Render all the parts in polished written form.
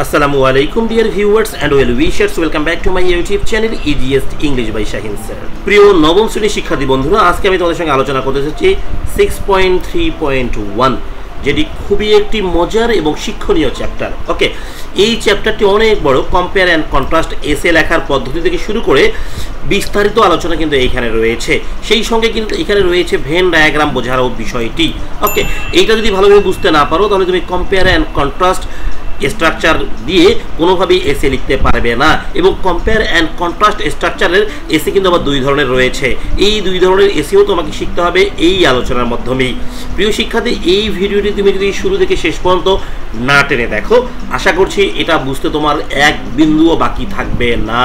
Assalamu alaikum dear viewers and well wishers, welcome back to my YouTube channel Easiest English by Shahin sir. প্রিয় নবম শ্রেণীর শিক্ষার্থী বন্ধুরা, আজকে আমি তোমাদের সঙ্গে আলোচনা করতে যাচ্ছি 6.3.1, যেটি খুবই একটি মজার এবং শিক্ষণীয় চ্যাপ্টার। ওকে, এই চ্যাপ্টারটি অনেক বড়। কম্পেয়ার অ্যান্ড কন্ট্রাস্ট এসে লেখার পদ্ধতি থেকে শুরু করে বিস্তারিত আলোচনা কিন্তু এইখানে রয়েছে। সেই সঙ্গে কিন্তু এখানে রয়েছে ভেন ডায়াগ্রাম বোঝারও বিষয়টি। ওকে, এইটা যদি ভালোভাবে বুঝতে না পারো তাহলে তুমি কম্পেয়ার অ্যান্ড কন্ট্রাস্ট স্ট্রাকচার দিয়ে কোনোভাবেই এসে লিখতে পারবে না। এবং কম্পেয়ার অ্যান্ড কন্ট্রাস্ট স্ট্রাকচারের এসে কিন্তু আবার দুই ধরনের রয়েছে। এই দুই ধরনের এসেও তোমাকে শিখতে হবে এই আলোচনার মাধ্যমেই। প্রিয় শিক্ষার্থী, এই ভিডিওটি তুমি যদি শুরু থেকে শেষ পর্যন্ত না টেনে দেখো, আশা করছি এটা বুঝতে তোমার এক বিন্দুও বাকি থাকবে না,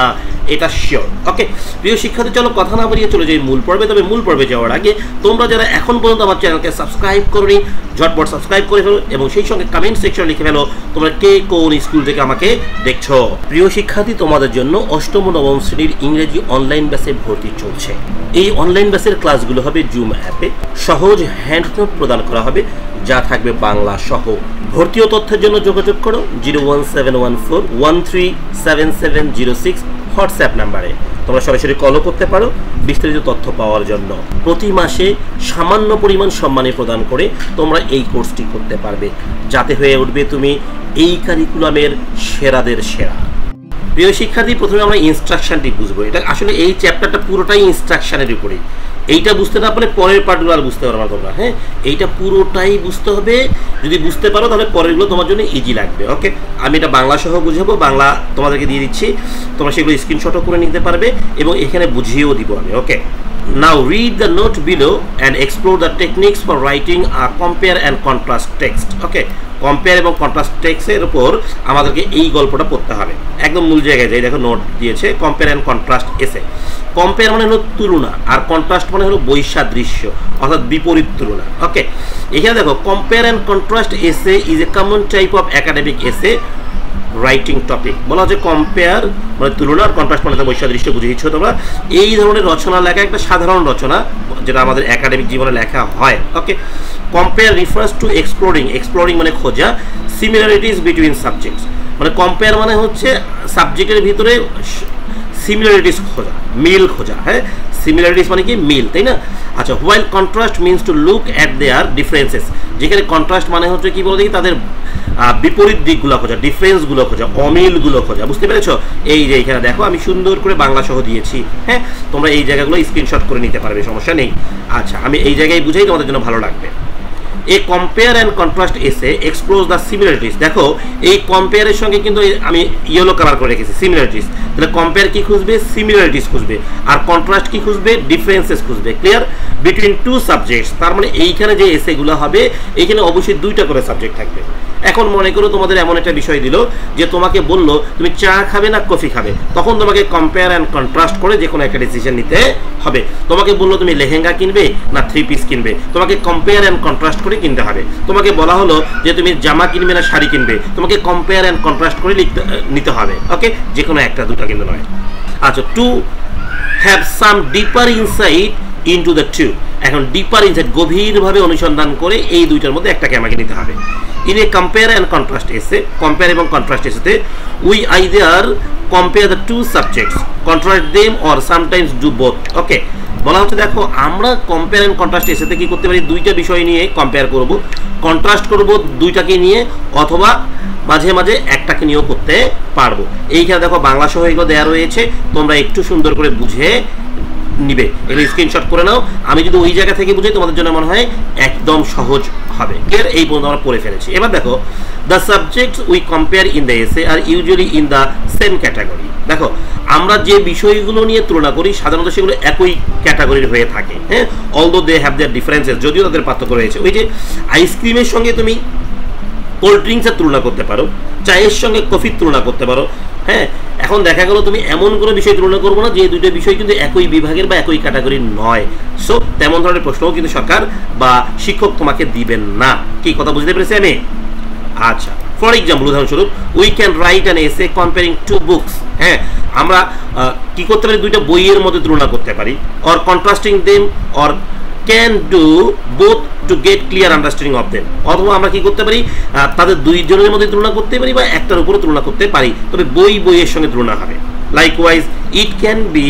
এটা শিওর। ওকে প্রিয় শিক্ষার্থী, চলো কথা না বাড়িয়ে চলে যাই মূল পর্বে। তবে মূল পর্বে যাওয়ার আগে তোমরা যারা এখন পর্যন্ত আমার চ্যানেলকে সাবস্ক্রাইব করোনি, ঝটপট সাবস্ক্রাইব করে ফেলো এবং সেই সঙ্গে কমেন্ট সেকশনে লিখে ফেলো তোমরা কে কোন স্কুল থেকে আমাকে দেখছো। প্রিয় শিক্ষার্থী, তোমাদের জন্য অষ্টম ও নবম শ্রেণীর ইংরেজি অনলাইন ব্যাচে ভর্তি চলছে। এই অনলাইন ব্যাচের ক্লাসগুলো হবে জুম অ্যাপে। সহজ হ্যান্ডনোট প্রদান করা হবে, যা থাকবে বাংলা সহ। ভর্তি ও তথ্যের জন্য যোগাযোগ করো 01714137706 হোয়াটসঅ্যাপ নাম্বারে। তোমরা সরাসরি কলও করতে পারো বিস্তারিত তথ্য পাওয়ার জন্য। প্রতি মাসে সামান্য পরিমাণ সম্মানী প্রদান করে তোমরা এই কোর্সটি করতে পারবে, যাতে হয়ে উঠবে তুমি এই কারিকুলামের সেরাদের সেরা। প্রিয় শিক্ষার্থী, প্রথমে আমরা ইনস্ট্রাকশনটি বুঝবো। এটা আসলে এই চ্যাপ্টারটা পুরোটাই ইনস্ট্রাকশনের উপরেই। এইটা বুঝতে না পারলে পরের পার্টগুলো আর বুঝতে পারবো না তোমরা। হ্যাঁ, এইটা পুরোটাই বুঝতে হবে। যদি বুঝতে পারো তাহলে পরেরগুলো তোমার জন্য ইজি লাগবে। ওকে, আমি এটা বাংলা সহ বুঝাবো, বাংলা তোমাদেরকে দিয়ে দিচ্ছি, তোমরা সেগুলো স্ক্রিনশটও করে নিতে পারবে এবং এখানে বুঝিয়েও দিব আমি। ওকে, now read the note below and explore the techniques for writing a compare and contrast text. Okay, compare এবং কন্ট্রাস্ট টেক্সটের উপর আমাদেরকে এই গল্পটা পড়তে হবে। একদম মূল জায়গায় যাই, দেখো নোট দিয়েছে compare and contrast essay. Compare মানে হলো তুলনা, আর কন্ট্রাস্ট মানে হলো বৈসাদৃশ্য, অর্থাৎ বিপরীত তুলনা। ওকে, এখানে দেখো কম্পেয়ার অ্যান্ড কন্ট্রাস্ট এসে is a common type of academic essay writing topic. বলা হচ্ছে কম্পেয়ার মানে তুলনা, আর কন্ট্রাস্ট মানে বৈসাদৃশ্য বুঝে দিচ্ছ তোমরা। এই ধরনের রচনা লেখা একটা সাধারণ রচনা, যেটা আমাদের একাডেমিক জীবনে লেখা হয়। Okay, compare refers to exploring. Exploring মানে খোঁজা। সিমিলারিটিস বিটুইন সাবজেক্টস মানে কম্পেয়ার মানে হচ্ছে সাবজেক্টের ভিতরে সিমিলারিটিস খোঁজা, মিল খোঁজা। হ্যাঁ, সিমিলারিটিস মানে কি মিল, তাই না? আচ্ছা, while contrast means to look at their differences. যেখানে কন্ট্রাস্ট মানে হচ্ছে কি বলে দেখি, তাদের বিপরীত দিকগুলো খোঁজা, ডিফারেন্সগুলো খোঁজা, অমিলগুলো খোঁজা। বুঝতে পেরেছো? এই যে এখানে দেখো আমি সুন্দর করে বাংলা সহ দিয়েছি। হ্যাঁ, তোমরা এই জায়গাগুলো স্ক্রিনশট করে নিতে পারবে, সমস্যা নেই। আচ্ছা, আমি এই জায়গায় বুঝাই, তোমাদের জন্য ভালো লাগবে। এ কম্পেয়ার অ্যান্ড কন্ট্রাস্ট এসে এক্সপ্লোর দ্য সিমিলারিটিস। দেখো এই কম্পেয়ারের সঙ্গে কিন্তু আমি ইয়েলো কালার করে রেখেছি সিমিলারিটিস। তাহলে কম্পেয়ার কি খুঁজবে? সিমিলারিটিস খুঁজবে। আর কন্ট্রাস্ট কি খুঁজবে? ডিফারেন্সেস খুঁজবে। ক্লিয়ার? বিটুইন টু সাবজেক্টস, তার মানে এইখানে যে এসেগুলো হবে এইখানে অবশ্যই দুইটা করে সাবজেক্ট থাকবে। এখন মনে করো তোমাদের এমন একটা বিষয় দিল যে তোমাকে বললো তুমি চা খাবে না কফি খাবে, তখন তোমাকে কম্পেয়ার অ্যান্ড কন্ট্রাস্ট করে যে কোনো একটা ডিসিশন নিতে হবে। তোমাকে বললো তুমি লেহেঙ্গা কিনবে না 3 পিস কিনবে, তোমাকে কম্পেয়ার অ্যান্ড কন্ট্রাস্ট করে কিনতে হবে। তোমাকে বলা হলো যে তুমি জামা কিনবে না শাড়ি কিনবে, তোমাকে কম্পেয়ার অ্যান্ড কন্ট্রাস্ট করে নিতে হবে। ওকে, যে কোনো একটা, দুটো কিন্তু নয়। আচ্ছা, to have some deeper insight into the two. এখন ডিপার ইনসাইট, গভীরভাবে অনুসন্ধান করে এই দুইটার মধ্যে একটাকে আমাকে নিতে হবে। In a compare and contrast essay, compare এবং কন্ট্রাস্ট এসেতে we either compare the two subjects, contrast them or sometimes do both. Okay, বলা হচ্ছে দেখো আমরা কম্পেয়ার অ্যান্ড কন্ট্রাস্ট এসেতে কি করতে পারি? দুইটা বিষয় নিয়ে কম্পেয়ার করব, কন্ট্রাস্ট করব দুইটাকে নিয়ে, অথবা মাঝে মাঝে একটাকে নিয়েও করতে পারবো। এইখানে দেখো বাংলা সহ এগুলো দেওয়া রয়েছে, তোমরা একটু সুন্দর করে বুঝে নিবে, এগুলো স্ক্রিনশট করে নাও। আমি যদি ওই জায়গা থেকে বুঝাই তোমাদের জন্য মনে হয় একদম সহজ হবে। এই পর্যন্ত আমরা পড়ে ফেলেছি। এবার দেখো the subjects we compare in the essay are usually in the same category. দেখো আমরা যে বিষয়গুলো নিয়ে তুলনা করি সাধারণত সেগুলো একই ক্যাটাগরির হয়ে থাকে। হ্যাঁ, although they have their differences, যদিও তাদের পার্থক্য রয়েছে। ওই যে আইসক্রিমের সঙ্গে তুমি কোল্ড ড্রিঙ্কসের তুলনা করতে পারো, চায়ের সঙ্গে কফির তুলনা করতে পারো। হ্যাঁ, এখন দেখা গেল তুমি এমন কোনো বিষয় তুলনা করবো না যে দুটো বিষয় কিন্তু একই বিভাগের বা একই ক্যাটাগরির নয়। সো তেমন ধরনের প্রশ্নও কিন্তু সরকার বা শিক্ষক তোমাকে দিবেন না। কি কথা বুঝতে পেরেছি আমি? আচ্ছা, ফর এক্সাম্পল, উদাহরণস্বরূপ we can write an essay comparing two books. হ্যাঁ, আমরা কি করতে পারি? দুইটা বইয়ের মধ্যে তুলনা করতে পারি। Or contrasting them or can do both to get clear understanding of them. অথবা আমরা কি করতে পারি, তাদের দুইজনের মধ্যে তুলনা করতে পারি বা একটার উপরে তুলনা করতে পারি, তবে বইয়ের সঙ্গে তুলনা হবে। Likewise it can be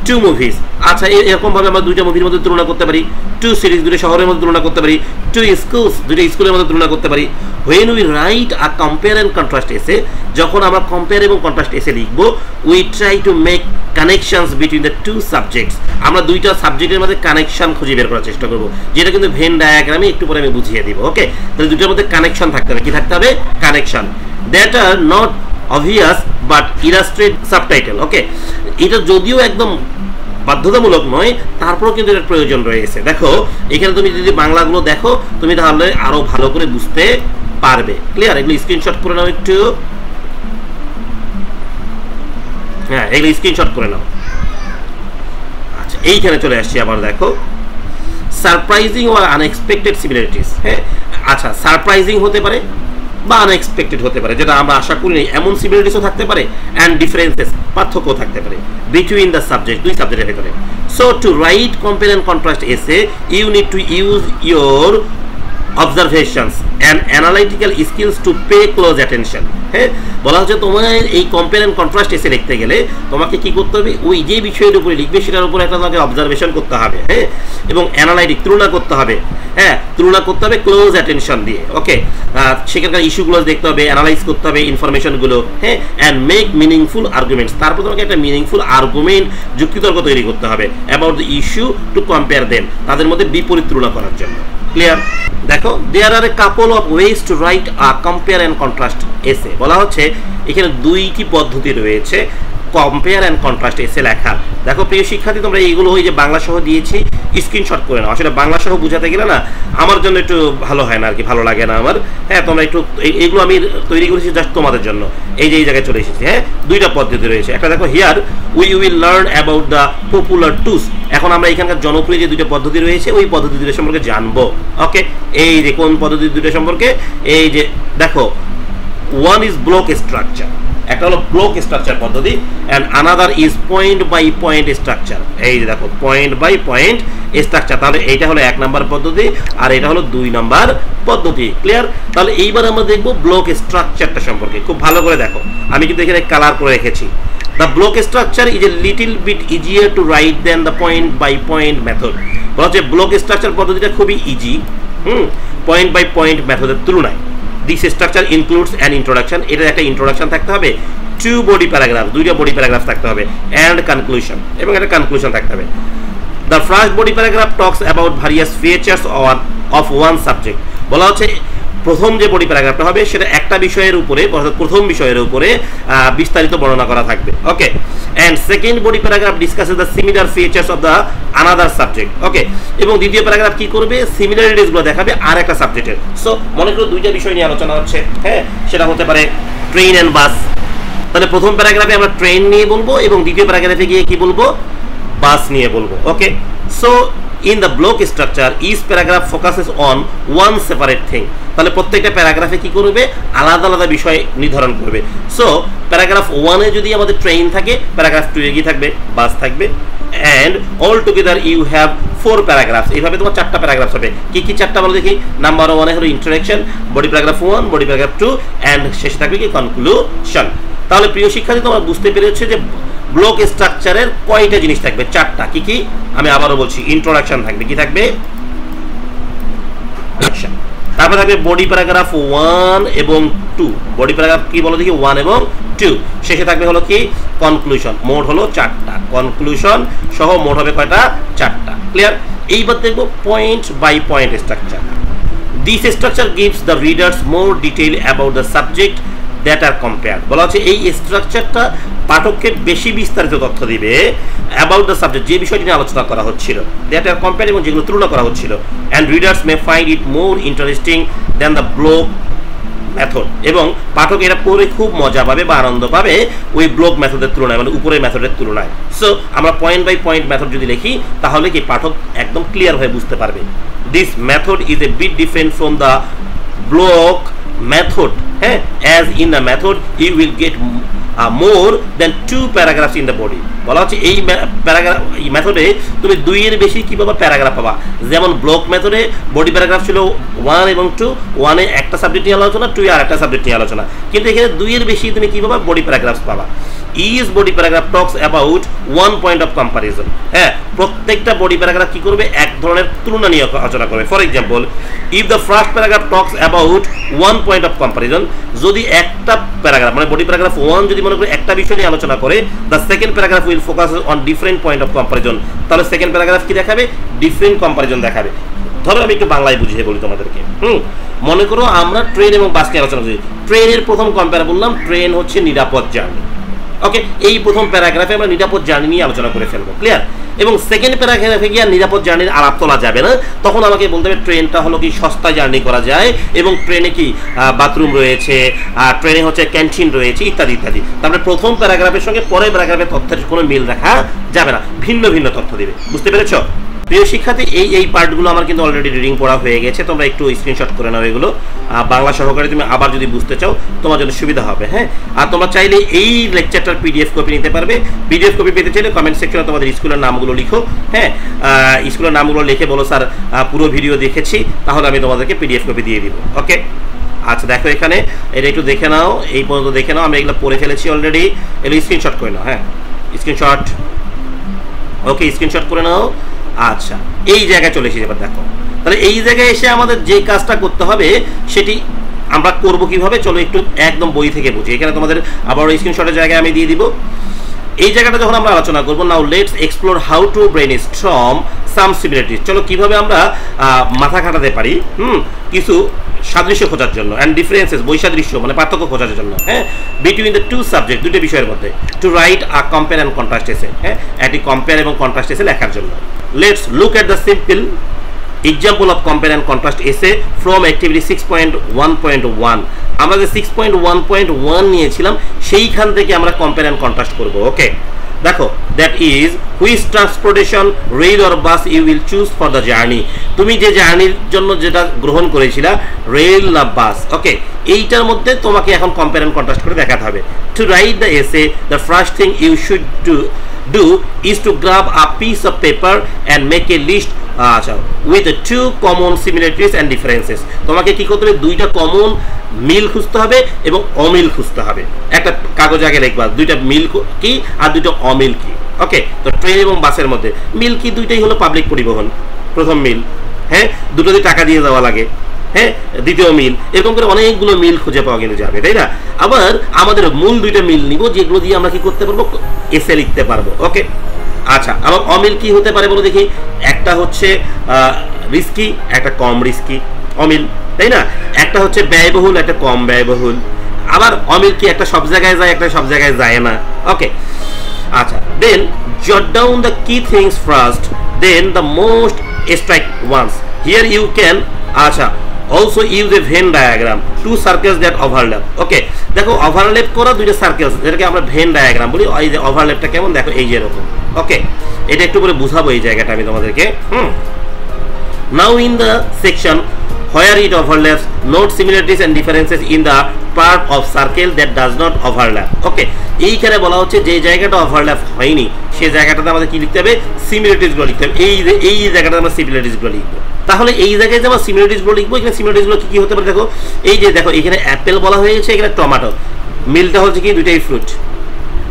two movies. আচ্ছা, এরকম ভাবে আমরা দুইটা মুভির মধ্যে তুলনা করতে পারি, টু সিরিজ দুটো শহরের মধ্যে তুলনা করতে পারি, টু স্কুলস দুটো স্কুলের মধ্যে তুলনা করতে পারি। When we write a compare and contrast essay, যখন আমরা কম্পেয়ার এবং কন্ট্রাস্ট এসে লিখবো, we try to make connections between the two subjects. আমরা দুইটা সাবজেক্টের মধ্যে কানেকশন খুঁজে বের করার চেষ্টা করবো, যেটা কিন্তু ভেন ডায়াগ্রামে একটু পরে আমি বুঝিয়ে দিব। ওকে, তাহলে দুইটার মধ্যে কানেকশন থাকতে হবে। কি থাকতে হবে? Connection. That are not obvious but illustrate subtitle. Okay, এটা যদিও একদম বাধ্যতামূলক নয়, তারপরেও কিন্তু এটার প্রয়োজন রয়েছে। দেখো এখানে তুমি যদি বাংলাগুলো দেখো, তুমি তাহলে আরো ভালো করে বুঝতে পারবে। ক্লিয়ার? এগুলো স্ক্রিনশট করে নাও একটু। হ্যাঁ, এগুলো স্ক্রিনশট করে নাও। আচ্ছা, এইখানে চলে আসছি আবার। দেখো সারপ্রাইজিং ও আনএক্সপেক্টেড সিমিলারিটিস। হ্যাঁ, আচ্ছা, সারপ্রাইজিং হতে পারে বা আনএক্সপেক্টেড হতে পারে, যেটা আমরা আশা করি নাই, এমন সিমিলারিটিসও থাকতে পারে, অ্যান্ড ডিফারেন্সেস পার্থক্য থাকতে পারে বিটুইন দ্য সাবজেক্ট, দুই সাবজেক্টের ভিতরে। So to write compare and contrast essay you need to use your observations and analytical skills to pay close attention. হ্যাঁ, বলা হচ্ছে তোমার এই কম্পেয়ার এন্ড কন্ট্রাস্ট এসে লিখতে গেলে তোমাকে কি করতে হবে, ওই যে বিষয়ের উপরে লিখবে সেটার উপর একটা তোমাকে অবজারভেশন করতে হবে। হ্যাঁ, এবং অ্যানালাইটিক তুলনা করতে হবে। হ্যাঁ, তুলনা করতে হবে ক্লোজ অ্যাটেনশন দিয়ে। ওকে, সেখানকার ইস্যুগুলো দেখতে হবে, অ্যানালাইজ করতে হবে ইনফরমেশনগুলো। হ্যাঁ, অ্যান্ড মেক মিনিংফুল আর্গুমেন্টস। তারপর তোমাকে একটা মিনিংফুল আর্গুমেন্ট, যুক্তিতর্ক তৈরি করতে হবে about the issue to compare them, তাদের মধ্যে বিপরীত তুলনা করার জন্য। ক্লিয়ার? দেখো there are a couple of ways to write a compare and contrast essay. বলা হচ্ছে এখানে দুইটি পদ্ধতি রয়েছে কম্পেয়ার অ্যান্ড কন্ট্রাস্ট এসে লেখার। দেখো প্রিয় শিক্ষার্থী, তোমরা এইগুলো ওই যে বাংলা সহ দিয়েছি, স্ক্রিনশট করে নাও। আসলে বাংলা সহ বুঝাতে গেলে না আমার জন্য একটু ভালো হয় না আর কি, ভালো লাগে না আমার। হ্যাঁ, তোমরা একটু এইগুলো আমি তৈরি করেছি জাস্ট তোমাদের জন্য। এই যে এই জায়গায় চলে এসেছি। হ্যাঁ, দুইটা পদ্ধতি রয়েছে। একটা দেখো here we will learn about the popular twos. এখন আমরা এখানকার জনপ্রিয় যে দুটো পদ্ধতি রয়েছে ওই পদ্ধতি দুটো সম্পর্কে জানবো। ওকে, এই যে কোন পদ্ধতি দুটো সম্পর্কে, এই যে দেখো ওয়ান ইজ ব্লক স্ট্রাকচার, একটা হলো ব্লক স্ট্রাকচার পদ্ধতি, and another is point by point structure. এই যে দেখো পয়েন্ট বাই পয়েন্ট স্ট্রাকচার। তাহলে এইটা হলো 1 নম্বর পদ্ধতি আর এটা হলো 2 নম্বর পদ্ধতি। ক্লিয়ার? তাহলে এইবার আমরা দেখবো ব্লক স্ট্রাকচারটা সম্পর্কে। খুব ভালো করে দেখো, আমি কিন্তু এখানে কালার করে রেখেছি। The block structure is a little bit easier to write than the point by point method. বলা হচ্ছে ব্লক স্ট্রাকচার পদ্ধতিটা খুবই ইজি পয়েন্ট বাই পয়েন্ট মেথডের তুলনায়। This structure includes an introduction, এটার একটা ইন্ট্রোডাকশন থাকতে হবে, 2 বডি প্যারাগ্রাফ, 2টা বডি প্যারাগ্রাফ থাকতে হবে, and conclusion, এবং একটা কনক্লুশন থাকতে হবে। The first body paragraph talks about various features of one subject. বলা হচ্ছে প্রথম যে বডি প্যারাগ্রাফটা হবে সেটা একটা বিষয়ের উপরে, অর্থাৎ প্রথম বিষয়ের উপরে বিস্তারিত বর্ণনা করা থাকবে। Okay, and second body paragraph discusses the similar features of the another subject. Okay, এবং দ্বিতীয় প্যারাগ্রাফ কি করবে, সিমিলারিটিস গুলো দেখাবে আর একটা সাবজেক্টের। সো মনে করো দুইটা বিষয় নিয়ে আলোচনা হচ্ছে। হ্যাঁ, সেটা হতে পারে ট্রেন এন্ড বাস। তাহলে প্রথম প্যারাগ্রাফে আমরা ট্রেন নিয়ে বলবো এবং দ্বিতীয় প্যারাগ্রাফে গিয়ে কি বলবো, বাস নিয়ে বলবো। ওকে, so in the block structure each paragraph focuses on one separate thing. তাহলে প্রত্যেকটা প্যারাগ্রাফে কি করবে, আলাদা আলাদা বিষয় নির্ধারণ করবে। সো প্যারাগ্রাফ 1 এ যদি আমাদের ট্রেন থাকে, প্যারাগ্রাফ 2 এ কি থাকবে, বাস থাকবে, and all together you have 4 paragraphs. এইভাবে তোমার 4টা প্যারাগ্রাফ হবে। কি কি 4টা বলো দেখি। নাম্বার 1 এ হলো introduction, body paragraph 1, body paragraph 2, and শেষে থাকবে কি কনক্লুশন। তাহলে প্রিয় শিক্ষার্থী, তোমরা বুঝতে পেরেছো যে ব্লক স্ট্রাকচারের কয়টা জিনিস থাকবে, 4টা। কি কি আমি আবারও বলছি, ইন্ট্রোডাকশন থাকবে, কি থাকবে, তারপরে থাকবে বডি প্যারাগ্রাফ 1 এবং 2, বডি প্যারাগ্রাফ কি বলো দেখি 1 এবং 2, শেষে থাকবে হলো কি কনক্লুশন। মোট হলো 4টা, কনক্লুশন সহ মোট হবে কয়টা, 4টা। ক্লিয়ার? এইবার দেখবো point by point structure. This structure gives the readers more detail about the subject that are compare. বলা হচ্ছে এই স্ট্রাকচারটা পাঠককে বেশি বিস্তারিত তথ্য দিবে অ্যাবাউট দ্য সাবজেক্ট, যে বিষয়টি নিয়ে আলোচনা করা হচ্ছিল, দ্যাট আর কম্পেয়ার, এবং যেগুলো তুলনা করা হচ্ছিল। And readers May find it more interesting than the block method, এবং পাঠক এটা পড়ে খুব মজা পাবে বা আনন্দ পাবে ওই ব্লক মেথডের তুলনায়, মানে উপরের মেথডের তুলনায়। সো আমরা পয়েন্ট বাই পয়েন্ট মেথড যদি লিখি তাহলে কি পাঠক একদম ক্লিয়ার হয়ে বুঝতে পারবে। This method is a bit different from the block method. As in the method you will get more than 2 paragraphs in the body. বলা হচ্ছে এই প্যারাগ্রাফ এই মেথডে তুমি 2 এর বেশি কি পাবা প্যারাগ্রাফ পাবা। যেমন ব্লক মেথডে বডি প্যারাগ্রাফ ছিল 1 এবং 2, 1 এ একটা সাবজেক্ট নিয়ে আলোচনা, 2 এ আরেকটা সাবজেক্ট নিয়ে আলোচনা, কিন্তু এখানে 2 এর বেশি তুমি কি পাবা বডি প্যারাগ্রাফ পাবা। Is body paragraph talks about 1 point of comparison. হ্যাঁ, প্রত্যেকটা বডি প্যারাগ্রাফ কি করবে এক ধরনের তুলনা নিয়ে আলোচনা করবে। For example, if the first paragraph talks about 1 point of comparison, যদি একটা প্যারাগ্রাফ মানে বডি প্যারাগ্রাফ 1 যদি মনে করে একটা বিষয় নিয়ে আলোচনা করে, the second paragraph will focus on different point of comparison, তাহলে সেকেন্ড প্যারাগ্রাফ কি দেখাবে ডিফারেন্ট কম্পারিজন দেখাবে। ধরো আমি একটু বাংলায় বুঝিয়ে বলি তোমাদেরকে। মনে করো আমরা ট্রেন এবং বাসকে আলোচনা করছি। ট্রেনের প্রথম কম্পেয়ার বললাম ট্রেন হচ্ছে নিরাপদ জার্নি। ওকে, এই প্রথম প্যারাগ্রাফে আমরা নিরাপদ জার্নি নিয়ে আলোচনা করে ফেলবো, ক্লিয়ার। এবং সেকেন্ড প্যারাগ্রাফে গিয়ে নিরাপদ জার্নির আলাপ তোলা যাবে না, তখন আমাকে বলতে হবে ট্রেনটা হলো কি সস্তা জার্নি করা যায় এবং ট্রেনে কি বাথরুম রয়েছে, ট্রেনে হচ্ছে ক্যান্টিন রয়েছে ইত্যাদি ইত্যাদি। তারপরে প্রথম প্যারাগ্রাফের সঙ্গে পরের প্যারাগ্রাফের তথ্যের কোনো মিল দেখা যাবে না, ভিন্ন ভিন্ন তথ্য দিবে। বুঝতে পেরেছো? প্রিয় শিক্ষার্থী, এই পার্টগুলো আমার কিন্তু অলরেডি রিডিং পড়া হয়ে গেছে, তোমরা একটু স্ক্রিনশট করে নাও এগুলো। বাংলা সহকারে তুমি আবার যদি বুঝতে চাও তোমার জন্য সুবিধা হবে। হ্যাঁ, আর তোমরা চাইলে এই লেকচারটার পিডিএফ কপি নিতে পারবে। পিডিএফ কপি পেতে চাইলে কমেন্ট সেকশনে তোমাদের স্কুলের নামগুলো লিখো। হ্যাঁ, স্কুলের নামগুলো লিখে বলো স্যার পুরো ভিডিও দেখেছি, তাহলে আমি তোমাদেরকে পিডিএফ কপি দিয়ে দিব। ওকে, আচ্ছা দেখো এখানে এটা একটু দেখে নাও, এই পর্যন্ত দেখে নাও, আমি এগুলো পড়ে ফেলেছি অলরেডি। এগুলো স্ক্রিনশট করে নাও। হ্যাঁ, স্ক্রিনশট। ওকে, স্ক্রিনশট করে নাও। আচ্ছা, এই জায়গায় চলে এসেছি। এবার দেখো, তাহলে এই জায়গায় এসে আমাদের যে কাজটা করতে হবে সেটি আমরা করব কিভাবে, চলো একটু একদম বই থেকে বুঝি। এখানে তোমাদের আবার স্ক্রিনশটের জায়গায় আমি দিয়ে দিব। এই জায়গাটা যখন আমরা আলোচনা করব, now let's explore how to brainstorm some similarities. চলো কিভাবে আমরা মাথা খাটাতে পারি কিছু সাদৃশ্য খোঁজার জন্য, অ্যান্ড ডিফারেন্সেস বৈসাদৃশ্য মানে পার্থক্য খোঁজার জন্য। হ্যাঁ, বিটুইন দ্য টু সাবজেক্ট, দুটো বিষয়ের মধ্যে, to write a compare and contrast essay. হ্যাঁ, একটি কম্পেয়ার এবং কন্ট্রাস্ট এসে লেখার জন্য। Let's look at the simple example of compare and contrast essay from activity 6.1.1। আমরা যে 6.1.1 নিয়েছিলাম সেইখান থেকে আমরা কম্পেয়ার অ্যান্ড কন্ট্রাস্ট করব। ওকে, দেখো, that is which transportation rail or bus you will choose for the journey. তুমি যে জার্নির জন্য যেটা গ্রহণ করেছিলা, রেল না বাস। ওকে, এইটার মধ্যে তোমাকে এখন কম্পেয়ার অ্যান্ড কন্ট্রাস্ট করে দেখাতে হবে। To write the essay, the first thing you should do is to grab a piece of paper and make a list with the two common similarities and differences. তোমাকে কি করতে হবে, দুইটা common মিল খুঁজতে হবে এবং অমিল খুঁজতে হবে। একটা কাগজ আগে লিখবা দুইটা মিল কি আর দুইটা অমিল কি। ওকে, তো ট্রেন এবং বাসের মধ্যে মিল কি, দুইটাই হলো পাবলিক পরিবহন, প্রথম মিল। হ্যাঁ, দুটোতে টাকা দিয়ে যাওয়া লাগে। হ্যাঁ, দ্বিতীয় মিল। এরকম করে অনেকগুলো মিল খুঁজে পাওয়া কিন্তু যাবে, তাই না? আবার আমাদের মূল দুইটা মিল নিব যেগুলো দিয়ে আমরা কি করতে পারবো, এসে লিখতে পারবো। ওকে, আচ্ছা, আবার অমিল কি হতে পারে বলো দেখি। একটা হচ্ছে রিস্কি, একটা কম রিস্কি অমিল, তাই না? একটা হচ্ছে ব্যয়বহুল, একটা কম ব্যয়বহুল। আবার অমিল কি, একটা সব জায়গায় যায়, একটা সব জায়গায় যায় না। ওকে, আচ্ছা, দেন jot down the key things first, then the most strike ones. Here you can আচ্ছা also use a Venn diagram, two circles that overlap. ওকে, দেখো ওভারল্যাপ করা দুইটা সার্কেলস, যেটাকে আমরা ভেন ডায়াগ্রাম বলি। এই যে ওভারল্যাপটা কেমন দেখো, এই যে এরকম। ওকে, এটা একটু করে বুঝাবো এই জায়গাটা আমি তোমাদেরকে। নাও in the section where it overlaps, note similarities and differences in the part of circle that does not overlap. ওকে, এইখানে বলা হচ্ছে যে জায়গাটা ওভারল্যাপ হয়নি সেই জায়গাটাতে আমাদের কি লিখতে হবে, সিমিলারিটিসগুলো লিখতে হবে। এই জায়গাটাতে আমরা সিমিলারিটিসগুলো লিখবো। তাহলে এই জায়গায় যে আমরা সিমিলারিটিসগুলো লিখবো, এখানে সিমিলারিটিসগুলো কি হতে পারে দেখো। এই যে দেখো, এখানে অ্যাপেল বলা হয়েছে, এখানে টমেটো। মিলটা হচ্ছে কি, দুইটাই ফ্রুট।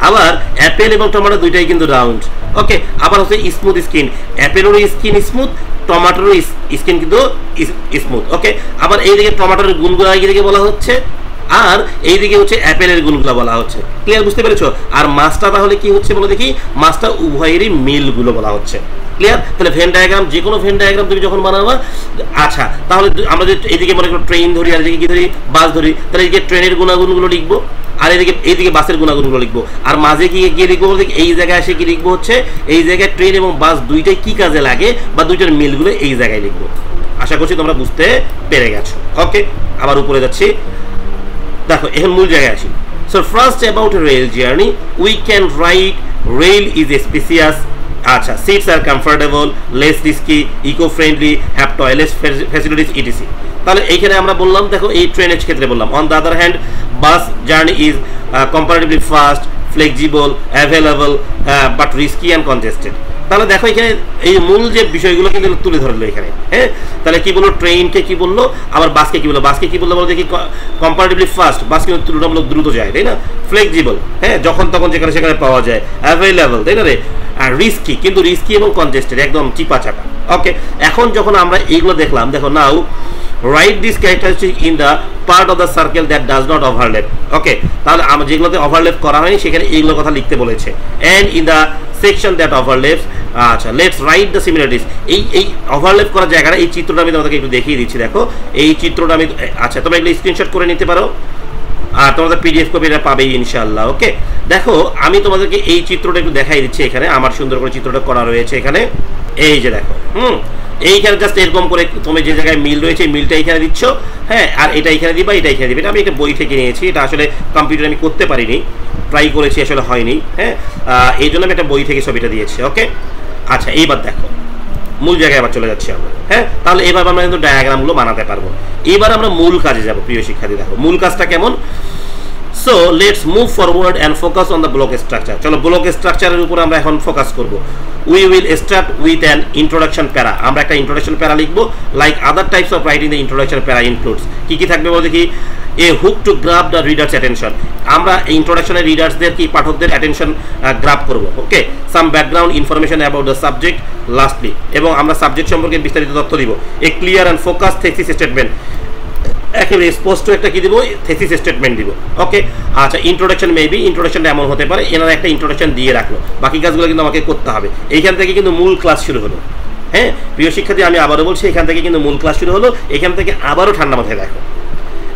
আবার অ্যাপেল এবং টমেটো দুইটাই কিন্তু রাউন্ড। ওকে, আবার হচ্ছে স্মুথ স্কিন, অ্যাপেলেরও স্কিন স্মুথ, টমেটোর স্কিন কিন্তু স্মুথ। ওকে, আবার এইদিকে টমেটোর গুণগুলো এইদিকে বলা হচ্ছে, আর এইদিকে হচ্ছে অ্যাপেলের গুণগুলো বলা হচ্ছে। ক্লিয়ার, বুঝতে পেরেছো? আর মাছটা তাহলে কি হচ্ছে বলো দেখি, মাছটা উভয়েরই মিলগুলো বলা হচ্ছে। ক্লিয়ার? তাহলে ভেন ডায়াগ্রাম, যে কোনো ভেন ডায়াগ্রাম তুমি যখন বানাবা, আচ্ছা তাহলে আমরা যদি এইদিকে মনে করো ট্রেন ধরি, আর এদিকে কি ধরি, বাস ধরি, তাহলে এইদিকে ট্রেনের গুণাগুণগুলো লিখবো, আর এইদিকে বাসের গুণাগুণগুলো লিখবো। আর মাঝে গিয়ে লিখবো বলতে এই জায়গায় এসে কি লিখবো হচ্ছে, এই জায়গায় ট্রেন এবং বাস দুইটাই কি কাজে লাগে বা দুইটার মিলগুলো এই জায়গায় লিখবো। আশা করছি তোমরা বুঝতে পেরে গেছো। ওকে, আবার উপরে যাচ্ছি, দেখো এখন মূল জায়গায় আসি। So first about rail journey, we can write rail is spacious. আচ্ছা, seats are comfortable, less risky, eco friendly, have toilet facilities etc. তাহলে এইখানে আমরা বললাম দেখো, এই ট্রেনের ক্ষেত্রে বললাম। On the other hand, bus journey is comparatively fast, flexible, available, but risky and congested. তাহলে দেখো এখানে এই মূল যে বিষয়গুলো কিন্তু তুলে ধরলো এখানে। হ্যাঁ, তাহলে কি বললো, ট্রেনকে কি বললো, আবার বাসকে কি বললো, বাসকে কি বললো বলো দেখি, কম্পারেটিভলি ফাস্ট, বাস কিন্তু তুলনামূলক দ্রুত যায়, তাই না? ফ্লেক্সিবল, হ্যাঁ, যখন তখন যেখানে সেখানে পাওয়া যায়। অ্যাভেলেবল, তাই না রে? আর রিস্কি, কিন্তু রিস্কি এবং কনজেস্টেড, একদম চিপা চাপা। ওকে, এখন যখন আমরা এইগুলো দেখলাম, দেখো নাও write this characteristic in the part of the circle that does not overlap. ওকে, তাহলে আমরা যেগুলোতে ওভারল্যাপ করা হয়নি সেখানে এইগুলো কথা লিখতে বলেছে। and in the section that overlaps, আচ্ছা লেটস রাইট দ্য সিমিলারিটিস। এই ওভারল্যাপ করা জায়গাটা, এই চিত্রটা আমি তোমাদেরকে একটু দেখিয়ে দিচ্ছি। দেখো এই চিত্রটা আমি, আচ্ছা তোমরা এগুলো স্ক্রিনশট করে নিতে পারো, আর তোমাদের পিডিএফ কপি এটা পাবেই ইনশাআল্লাহ। ওকে, দেখো আমি তোমাদেরকে এই চিত্রটা একটু দেখাই দিচ্ছি। এখানে আমার সুন্দর করে চিত্রটা করা রয়েছে এখানে, এই যে দেখো। এইখানে জাস্ট এরকম করে তুমি যে জায়গায় মিল রয়েছে মিলটা এখানে দিচ্ছ, হ্যাঁ, আর এটা এখানে দিবা, এটা এখানে দিবে। এটা আমি একটা বই থেকে নিয়েছি, এটা আসলে কম্পিউটারে আমি করতে পারিনি, ট্রাই করেছি আসলে হয়নি। হ্যাঁ, এই জন্য আমি একটা বই থেকে ছবিটা দিয়েছি। ওকে, আচ্ছা এইবার দেখো মূল জায়গায় আবার চলে যাচ্ছি আমরা। হ্যাঁ, তাহলে এবার আমরা কিন্তু ডায়াগ্রামগুলো বানাতে পারবো। এবার আমরা মূল কাজে যাব প্রিয় শিক্ষার্থী। দেখো মূল কাজটা কেমন। So let's move forward and focus on the block structure. চলো ব্লক স্ট্রাকচারের উপর আমরা এখন ফোকাস করব। We will start with an introduction para. আমরা একটা ইন্ট্রোডাকশন প্যারা লিখবো, like other types of writing the introduction para includes. কি কি থাকবে বলতে কি, a hook to grab the readers attention. আমরা ইন্ট্রোডাকশনের রিডার্সদের কি পাঠকদের অ্যাটেনশন গ্রাব করবো। Okay, some background information about the subject lastly, এবং আমরা সাবজেক্ট সম্পর্কে বিস্তারিত তথ্য দিব। A clear and focus thesis statement, একেবারে স্পষ্ট একটা কি দিব, থেসিস স্টেটমেন্ট দিব। ওকে, আচ্ছা ইন্ট্রোডাকশন মেবি, ইন্ট্রোডাকশনটা এমন হতে পারে এনারা একটা ইন্ট্রোডাকশন দিয়ে রাখলো, বাকি কাজগুলো কিন্তু আমাকে করতে হবে। এইখান থেকে কিন্তু মূল ক্লাস শুরু হলো। হ্যাঁ প্রিয় শিক্ষার্থী, আমি আবারও বলছি, এখান থেকে কিন্তু মূল ক্লাস শুরু হলো। এখান থেকে আবারও ঠান্ডা মাথায় দেখো,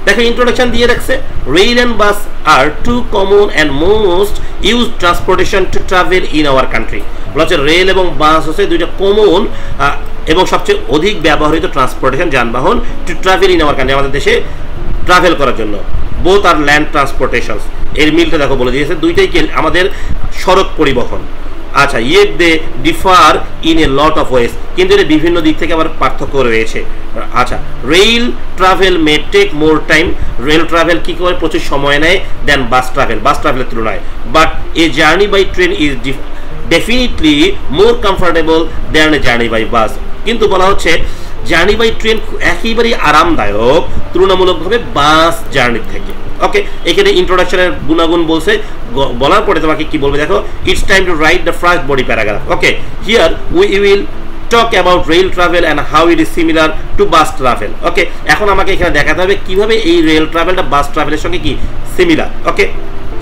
দেখো ইন্ট্রোডাকশন দিয়ে রাখছে। Rail and bus are two common and most use transportation to travel in our country. বলা হচ্ছে রেল এবং বাস হচ্ছে দুইটা কমন এবং সবচেয়ে অধিক ব্যবহৃত ট্রান্সপোর্টেশন যানবাহন two travel in our country, আমাদের দেশে ট্রাভেল করার জন্য। বোথ আর ল্যান্ড ট্রান্সপোর্টেশন, এর মিলটা দেখো বলে দিয়েছে, দুইটাই আমাদের সড়ক পরিবহন। আচ্ছা, yet they differ in a lot of ways, কিন্তু এর বিভিন্ন দিক থেকে আবার পার্থক্য রয়েছে। আচ্ছা, rail travel may take more time, rail travel কি করে প্রচুর সময় নেয় দেন বাস ট্রাভেল, বাস ট্রাভেলের তুলনায়। But a journey by train is definitely more comfortable than a journey by bus. কিন্তু বলা হচ্ছে জার্নি বাই ট্রেন একেবারেই আরামদায়ক তুলনামূলকভাবে বাস জার্নির থেকে। ওকে, এখানে ইন্ট্রোডাকশনের গুণাগুণ বলছে, বলার পরে তোমাকে কি বলবে দেখো, it's time to write the first body paragraph. Okay, here we will talk about rail travel and how it is similar to bus travel. Okay, এখন আমাকে এখানে দেখাতে হবে কিভাবে এই রেল ট্রাভেলটা বাস ট্রাভেলের সঙ্গে কি similar. Okay,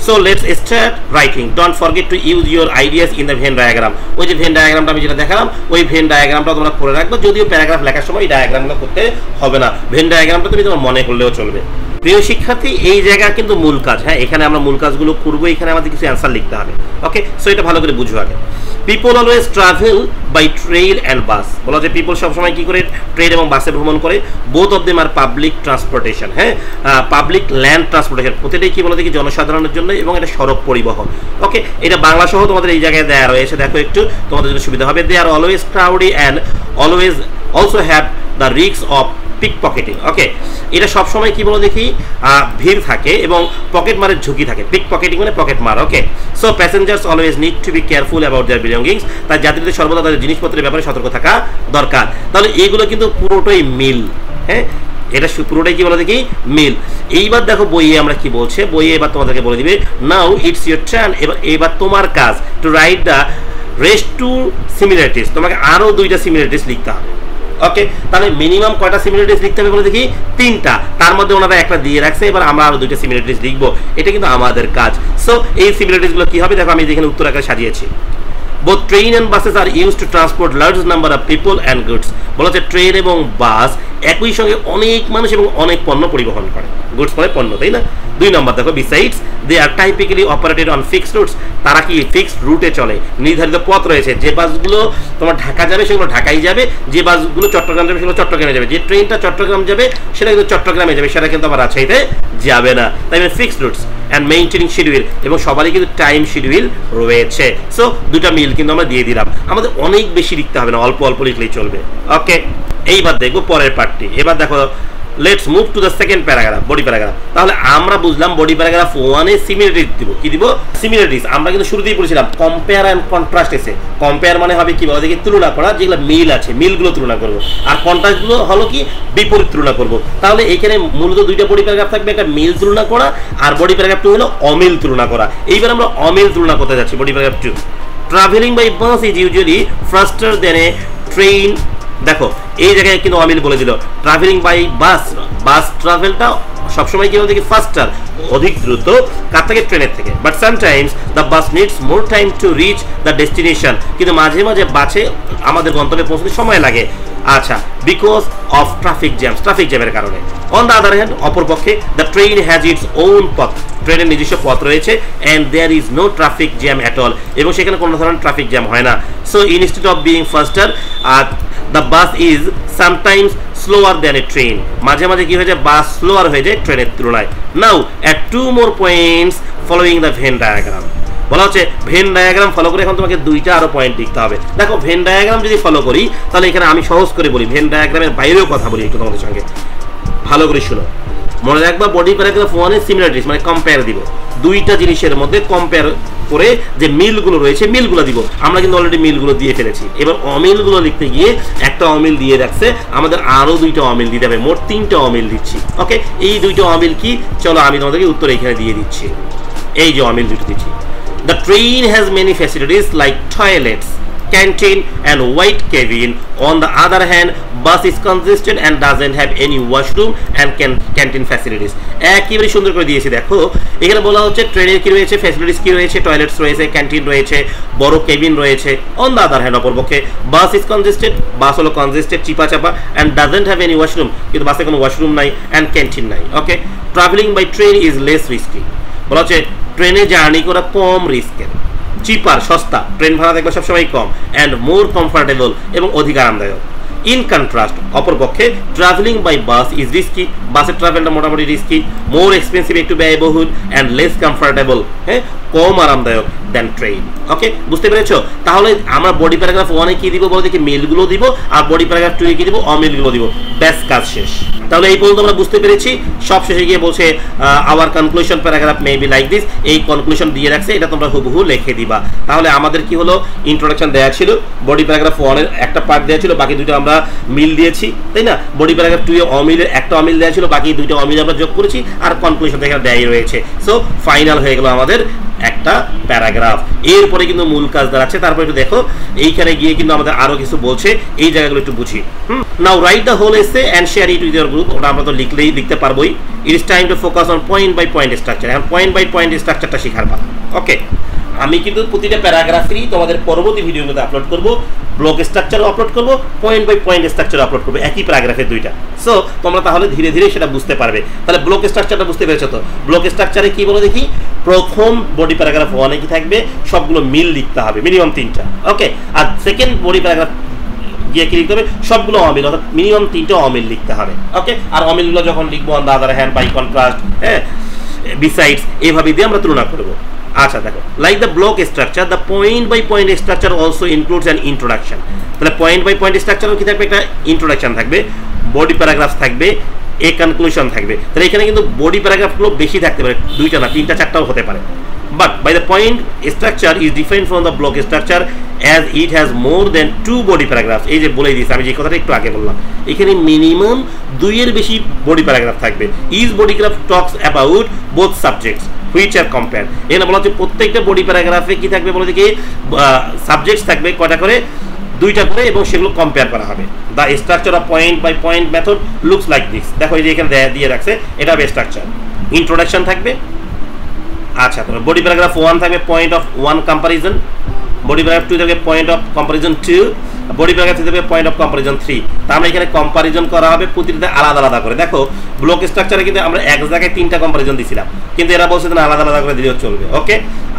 so let's start writing. Don't forget to use your ideas in the Venn diagram. ওই যে ভেন ডায়াগ্রামটা আমি যেটা দেখালাম, ওই ভেন ডায়াগ্রামটা তোমরা করে রাখবে, যদিও প্যারাগ্রাফ লেখার সময় এই ডায়াগ্রামগুলো করতে হবে না, ভেন ডায়াগ্রামটা তুমি তোমার মনে করলেও চলবে। প্রিয় শিক্ষার্থী, এই জায়গা কিন্তু মূল কাজ। হ্যাঁ, এখানে আমরা মূল কাজগুলো করবো, এখানে আমাদের কিছু অ্যান্সার লিখতে হবে। ওকে, সো এটা ভালো করে বুঝবো আগে। People always travel by train and bus. বলা যায় পিপল সবসময় কি করে, ট্রেন এবং বাসে ভ্রমণ করে। Both of them are public transportation. হ্যাঁ, পাবলিক ল্যান্ড ট্রান্সপোর্টেশন, প্রতিটাই কি বলা যায় কি জনসাধারণের জন্য, এবং এটা সড়ক পরিবহন। ওকে, এটা বাংলা সহ তোমাদের এই জায়গায় দেওয়া রয়েছে, দেখো একটু তোমাদের জন্য সুবিধা হবে। They are always crowdy and always also have the risk of pick pocketing. Okay, এটা সবসময় কি বলো দেখি, ভিড় থাকে এবং পকেট মারের ঝুঁকি থাকে। পিক পকেটিং মানে পকেট মার। Okay, so passengers always need to be careful about their belongings. তাই যাত্রীদের সর্বদা তাদের জিনিসপত্রের ব্যাপারে সতর্ক থাকা দরকার। তাহলে এইগুলো কিন্তু পুরোটাই মিল। হ্যাঁ, এটা পুরোটাই কি বলে দেখি মিল। এইবার দেখো বইয়ে আমরা কি বলছে, বইয়ে এবার তোমাদেরকে বলে দিবে, নাও ইটস ইউর টার্ন। এবার তোমার কাজ to write the rest two similarities. তোমাকে আরও দুইটা সিমিলারিটিস লিখতে হবে। ওকে, তাহলে মিনিমাম কয়টা সিমিলারিটিস লিখতে হবে বলে দেখি, 3টা। তার মধ্যে ওনারা একটা দিয়ে রাখছে, এবার আমরা আরো 2টা সিমিলারিটিস লিখবো, এটা কিন্তু আমাদের কাজ। সো এই সিমিলারিটিসগুলো কি হবে দেখো, আমি যেখানে উত্তর আকারে সাজিয়েছি। Both train and buses are used to transport large number of people and goods. বলা হচ্ছে ট্রেন এবং বাস একই সঙ্গে অনেক মানুষ এবং অনেক পণ্য পরিবহন করে। গুডস মানে পণ্য, তাই না? 2 নম্বর দেখো, besides they are typically operated on fixed routes. তারা কি ফিক্সড রুটে চলে, নির্ধারিত পথ রয়েছে। যে বাসগুলো তোমার ঢাকা যাবে সেগুলো ঢাকাই যাবে, যে বাসগুলো চট্টগ্রাম যাবে সেগুলো চট্টগ্রামে যাবে, যে ট্রেনটা চট্টগ্রাম যাবে সেটা কিন্তু চট্টগ্রামে যাবে, সেটা কিন্তু আবার রাজশাহীতে যাবে না। তাই fixed roots and maintaining schedule, এবং সবারই কিন্তু টাইম শিডিউল রয়েছে। সো 2টা মিল কিন্তু আমরা দিয়ে দিলাম, আমাদের অনেক বেশি লিখতে হবে না, অল্প অল্প লিখলেই চলবে। ওকে, এইবার দেখবো পরের পার্টটি। এবার দেখো let's move to the second paragraph, body paragraph. তাহলে আমরা বুঝলাম বডি প্যারাগ্রাফ 1 এ সিমিলারিটিস দিব। কি দিব? সিমিলারিটিস। আমরা কিন্তু শুরুতেই বলেছিলাম compare and contrast essay. Compare মানে হবে কি, বলে কি তুলনা করা, যেগুলো মিল আছে মিলগুলো তুলনা করব, আর কন্ট্রাস্ট গুলো হলো কি বিপরীত তুলনা করব। তাহলে এখানে মূলত দুইটা বডি প্যারাগ্রাফ থাকবে, একটা মিল তুলনা করা আর বডি প্যারাগ্রাফ 2 হলো অমিল তুলনা করা। এইবার আমরা অমিল তুলনা করতে যাচ্ছি। Body paragraph 2, travelling by bus is usually faster than a train. দেখো এই জায়গায় কিন্তু অমিল বলে দিল, ট্রাভেলিং বাই বাস, বাস ট্রাভেলটা সবসময় কি বলতে কি ফাস্টার, অধিক দ্রুত কার থেকে, ট্রেনের থেকে। But sometimes the bus needs more time to reach the destination, কিন্তু মাঝে মাঝে বাসে আমাদের গন্তব্যে পৌঁছতে সময় লাগে। আচ্ছা, because of traffic jam, traffic জ্যামের কারণে। অন দ্য আদার হ্যান্ড, অপরপক্ষে the train has its own পথ, ট্রেনের নিজস্ব পথ রয়েছে, and there is no traffic jam at all, এবং সেখানে কোনো ধরনের ট্রাফিক জ্যাম হয় না। So instead of being faster the bus is sometimes slower than a train, মাঝে মাঝে কি হয়ে যায়, বাস স্লোয়ার হয়ে যায় ট্রেনের তুলনায়। Now at 2 more points following the Venn diagram, বলা হচ্ছে ভেন ডায়াগ্রাম ফলো করে এখন তোমাকে দুইটা আরো পয়েন্ট লিখতে হবে। দেখো ভেন ডায়াগ্রাম যদি ফলো করি তাহলে এখানে আমি সহজ করে বলি, ভেন ডায়াগ্রামের বাইরেও কথা বলি একটু তোমাদের সঙ্গে, ভালো করে শুনো। মনে রাখবা বডি প্যারাগ্রাফ 1 এ সিমিলারিটিস মানে কম্পেয়ার দিব, দুইটা জিনিসের মধ্যে কম্পেয়ার করে যে মিলগুলো রয়েছে মিলগুলো দিব। আমরা কিন্তু অলরেডি মিলগুলো দিয়ে ফেলেছি, এবার অমিলগুলো লিখতে গিয়ে একটা অমিল দিয়ে রাখছে, আমাদের আরো দুইটা অমিল দিতে হবে, মোট 3টা অমিল দিচ্ছি। ওকে, এই দুইটা অমিল কি, চলো আমি তোমাদেরকে উত্তর এখানে দিয়ে দিচ্ছি। এই যে অমিল দুটো দিচ্ছি, the train has many facilities like toilets, canteen and white cabin. On the other hand, bus is congested and doesn't have any washroom and canteen facilities. একেবারে সুন্দর করে দিয়েছি। দেখো এখানে বলা হচ্ছে ট্রেনের কি রয়েছে, ফ্যাসিলিটিস কি রয়েছে, টয়লেটস রয়েছে, ক্যান্টিন রয়েছে, বড় কেবিন রয়েছে। অন দ্য আদার হ্যান্ড, অপরপক্ষে বাস ইজ কনজেস্টেড, বাস হলো কনজেস্টেড চিপা চাপা, and doesn't have any washroom, কিন্তু বাসে কোনো ওয়াশরুম নাই, অ্যান্ড ক্যান্টিন নাই। Okay, travelling by train is less risky, বলা হচ্ছে ট্রেনে জার্নি করা কম রিস্কের, চিপার সস্তা, ট্রেন ভাড়া দেখবে সবসময় কম, অ্যান্ড মোর কমফোর্টেবল এবং অধিক আরামদায়ক। ইন কন্ট্রাস্ট, অপরপক্ষে travelling by bus is risky, বাসের ট্রাভেলটা মোটামুটি রিস্কি, মোর এক্সপেন্সিভ একটু ব্যয়বহুল, অ্যান্ড লেস কমফোর্টেবল, হ্যাঁ কম আরামদায়ক দেন ট্রেন। ওকে, বুঝতে পেরেছো? তাহলে আমরা বডি প্যারাগ্রাফ 1 এ কি দিব, বলে দেখি মিলগুলো দিব, আর বডি প্যারাগ্রাফ 2 এ কি দিব, অমিলগুলো দিব, ব্যাস কাজ শেষ। তাহলে এই পর্যন্ত আমরা বুঝতে পেরেছি। সব শেষে গিয়ে বলছে our conclusion paragraph may be like this, এই কনক্লুশন দিয়ে রাখছে, এটা তোমরা হুবহু লিখে দিবা। তাহলে আমাদের কি হলো, ইন্ট্রোডাকশন দেওয়া ছিল, বডি প্যারাগ্রাফ 1 এর একটা পার্ট দেওয়া ছিল, বাকি দুটো আমরা মিল দিয়েছি, তাই না? বডি প্যারাগ্রাফ 2 এ অমিলের একটা অমিল দেওয়া ছিল, বাকি দুটো অমিল আমরা যোগ করেছি, আর কনক্লুশন এখানে দেয়াই রয়েছে। সো ফাইনাল হয়ে গেল আমাদের একটা প্যারাগ্রাফ। এরপরে কিন্তু মূল কাজ দাঁড়াচ্ছে। তারপর একটু দেখো এইখানে গিয়ে কিন্তু আমাদের আরো কিছু বলছে, এই জায়গাগুলো একটু বুঝি। Now write the whole essay and share it with your group. ওটা আমরা তো লিখলেই লিখতে পারবোই। It is time to focus on point by point structure. এখন পয়েন্ট বাই পয়েন্ট স্ট্রাকচারটা শেখার পালা। ওকে, আমি কিন্তু প্রতিটা প্যারাগ্রাফেরই তোমাদের পরবর্তী ভিডিওর মধ্যে আপলোড করব, ব্লক স্ট্রাকচারও আপলোড করব, পয়েন্ট বাই পয়েন্ট স্ট্রাকচারও আপলোড করব, একই প্যারাগ্রাফের দুইটা। সো তোমরা তাহলে ধীরে ধীরে সেটা বুঝতে পারবে। তাহলে ব্লক স্ট্রাকচারটা বুঝতে পেরেছো তো? ব্লক স্ট্রাকচারে কি বলে দেখি, প্রথম বডি প্যারাগ্রাফ 1 এ কি থাকবে, সবগুলো মিল লিখতে হবে, মিনিমাম 3টা। ওকে, আর সেকেন্ড বডি প্যারাগ্রাফ গিয়ে কি লিখতে হবে, সবগুলো অমিল, অর্থাৎ মিনিমাম 3টা অমিল লিখতে হবে। ওকে, আর অমিলগুলো যখন লিখবো on the other hand, by contrast, হ্যাঁ, বিসাইডস, এইভাবে দিয়ে আমরা তুলনা করবো। আচ্ছা দেখো, like the block structure the point by point structure also includes an introduction. তাহলে পয়েন্ট বাই পয়েন্ট স্ট্রাকচারও কি থাকবে, একটা ইন্ট্রোডাকশন থাকবে, বডি প্যারাগ্রাফ থাকবে, এ কনক্লুশন থাকবে। তাহলে এখানে কিন্তু বডি প্যারাগ্রাফগুলো বেশি থাকতে পারে, 2টা না 3টা 4টাও হতে পারে। But by the point structure is different from the block structure as it has more than 2 body paragraphs. এই যে বলে দিয়েছি আমি যে কথাটা একটু আগে বললাম, এখানে মিনিমাম 2 এর বেশি বডি প্যারাগ্রাফ থাকবে। Each body paragraph talks about both subjects which are compared. এখানে বলা হচ্ছে প্রত্যেকটা বডি প্যারাগ্রাফে কি থাকবে, বলে দেখি সাবজেক্টস থাকবে কয়টা করে, 2টা করে, এবং সেগুলো কম্পেয়ার করা হবে। The structure of point by point method looks like this. দেখো এই যে এখানে দিয়ে রাখছে, এটা হবে স্ট্রাকচার। ইন্ট্রোডাকশন থাকবে। আচ্ছা, তাহলে বডি প্যারাগ্রাফ 1 থাকবে point of 1 comparison, body paragraph 2 থাকবে point of comparison 2, body paragraph 3 থাকবে পয়েন্ট অফ কম্পারিজন 3। তা আমরা এখানে কম্পারিজন করা হবে প্রতিটা আলাদা আলাদা করে। দেখো ব্লক স্ট্রাকচারে কিন্তু আমরা এক জায়গায় 3টা কম্পারিজন দিছিলাম, কিন্তু এরা বলছে যে আলাদা আলাদা করে দিলেও চলবে। ওকে,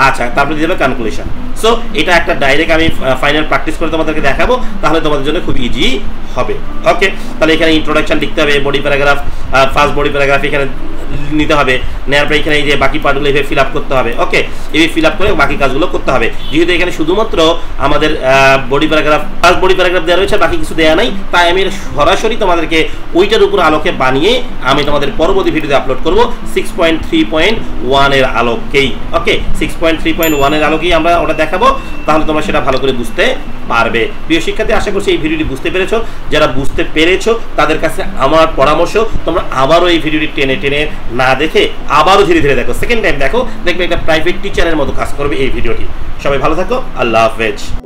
আচ্ছা, তারপরে দিয়ে দেবে কনক্লুশন। সো এটা একটা ডাইরেক্ট আমি ফাইনাল প্র্যাকটিস করে তোমাদেরকে দেখাবো, তাহলে তোমাদের জন্য খুব ইজি হবে। ওকে, তাহলে এখানে ইন্ট্রোডাকশন লিখতে হবে, body paragraph, first body paragraph এখানে নিতে হবে, নেওয়ার পরে এখানে এই যে বাকি পার্টগুলো এইভাবে ফিল আপ করতে হবে। ওকে, এইভাবে ফিল আপ করে বাকি কাজগুলো করতে হবে। যেহেতু এখানে শুধুমাত্র আমাদের body paragraph, first body paragraph দেওয়া রয়েছে, বাকি কিছু দেওয়া নাই, তাই আমি সরাসরি তোমাদেরকে ওইটার উপর আলোকে বানিয়ে আমি তোমাদের পরবর্তী ভিডিওতে আপলোড করব 6.3.1 এর আলোকেই। ওকে, 6.3.1 এর আলোকেই আমরা ওটা দেখাবো, তাহলে তোমরা সেটা ভালো করে বুঝতে পারবে। প্রিয় শিক্ষার্থী, আশা করছি এই ভিডিওটি বুঝতে পেরেছো। যারা বুঝতে পেরেছো তাদের কাছে আমার পরামর্শ, তোমরা আবারও এই ভিডিওটি টেনে টেনে না দেখে আবারও ধীরে ধীরে দেখো, সেকেন্ড টাইম দেখো, দেখবে একটা প্রাইভেট টিচারের মতো কাজ করবে এই ভিডিওটি। সবাই ভালো থাকো, আল্লাহ হাফেজ।